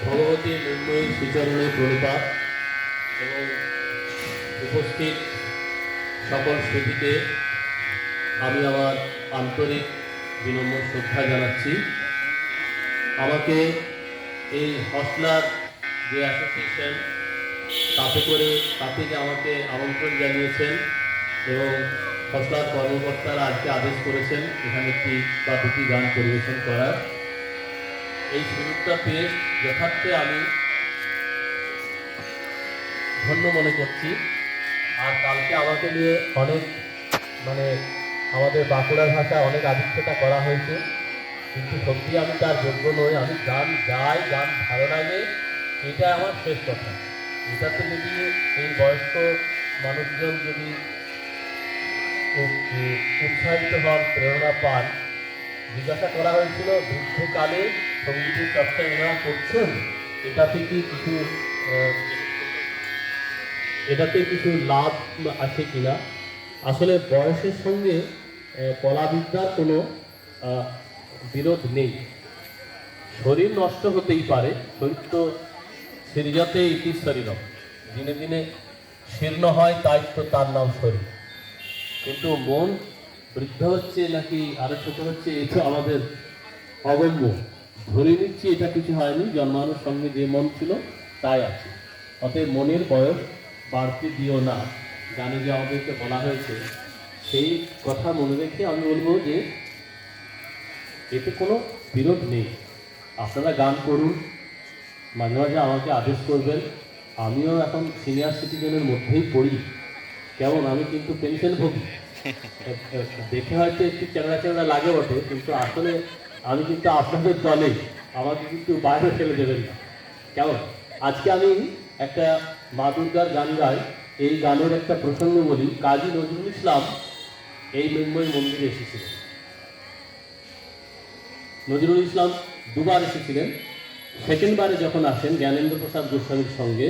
ভগবতী মৃন্ময়ী শ্রীচরণে প্রণিপাত এবং উপস্থিত সকল স্মৃতিকে আমি আমার আন্তরিক বিনম্র শ্রদ্ধা জানাচ্ছি। আমাকে এই হসলার যে অ্যাসোসিয়েশন তাতে যে আমাকে আমন্ত্রণ জানিয়েছেন এবং হসলার কর্মকর্তারা আজকে আদেশ করেছেন এখানে একটি বা দুটি গান পরিবেশন করার, এই সুযোগটা পেয়ে যথার্থে আমি ধন্য মনে করছি। আর কালকে আমাকে নিয়ে অনেক আমাদের বাঁকুড়ার ভাষায় অনেক আধিক্যতা করা হয়েছে, কিন্তু সত্যি আমি তার যোগ্য নই। আমি গান গাই, গান ভালো লাগে, এটা আমার শেষ কথা। এটাতে যদি এই বয়স্ক মানুষজন যদি উৎসাহিত হন, প্রেরণা পান। জিজ্ঞাসা করা হয়েছিল বৃদ্ধকালে সঙ্গীতের চর্চা এনারা করছেন, এটাতে কিছু লাভ আছে কিনা। আসলে বয়সের সঙ্গে কলাবিদ্যার কোনো বিরোধ নেই। শরীর নষ্ট হতেই পারে, শরীর তো শরীরতে ইতি শরীরম, দিনে দিনে শীর্ণ হয়, তাই তো তার নাম শরীর। কিন্তু মন বৃদ্ধ হচ্ছে নাকি আরো ছোট হচ্ছে, এটা আমাদের অগম্য। ধরে নিচ্ছি এটা কিছু হয়নি, জন্মানোর সঙ্গে যে মন ছিল তাই আছে। অতএব মনের বয়স বাড়তে দিও না, গানে যে আমাদেরকে বলা হয়েছে, সেই কথা মনে রেখে আমি বলবো যে এতে কোনো বিরোধ নেই। আপনারা গান করুন, মাঝে মাঝে আমাকে আদেশ করবেন। আমিও এখন সিনিয়র সিটিজেনের মধ্যেই পড়ি, কেমন আমি কিন্তু পেনশন ভোগী। দেখে হয়তো একটু চ্যাংড়া চ্যাংড়া লাগে বটে, কিন্তু আসলে আমি কিন্তু আপনাদের দলে, আমাকে কিন্তু বাইরে ফেলে দেবেন না, কেমন। আজকে আমি একটা মা দুর্গার গান গাই। এই গানের একটা প্রসঙ্গ বলি। কাজী নজরুল ইসলাম এই মৃন্ময়ী মন্দিরে এসেছিলেন। নজরুল ইসলাম দুবার এসেছিলেন। সেকেন্ড বারে যখন আসেন জ্ঞানেন্দ্র প্রসাদ গোস্বামীর সঙ্গে,